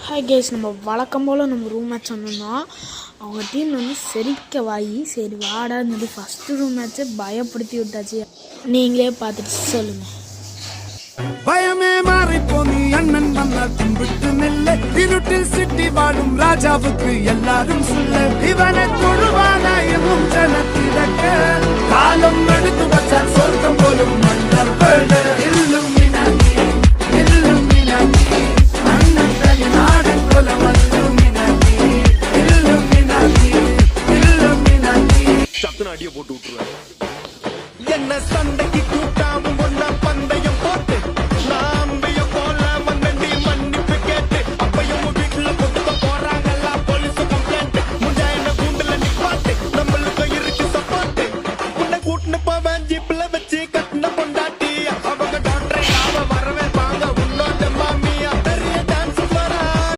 Hi guys, நம்ம வழக்கம் போல் நம்ம ரூம் மேட்ச் சொன்னோம்னா அவங்க டீம் வந்து செரிக்க வாங்கி சரி வாடான்னு சொல்லி ஃபஸ்ட்டு ரூம் மேட்ச்சை பயப்படுத்தி விட்டாச்சு. நீங்களே பார்த்துட்டு சொல்லுங்கள். பயமே மாறி போனி அண்ணன் வந்தால் கும்பிட்டு நெல்ல இருட்டில் சிட்டி வாழும் ராஜாவுக்கு எல்லாரும் சொல்ல இவனை தொழுவானா எனும் ஜனத்திடக்க காலம் எடுத்து வச்சால் சொர்க்கம் போலும் மன்னர்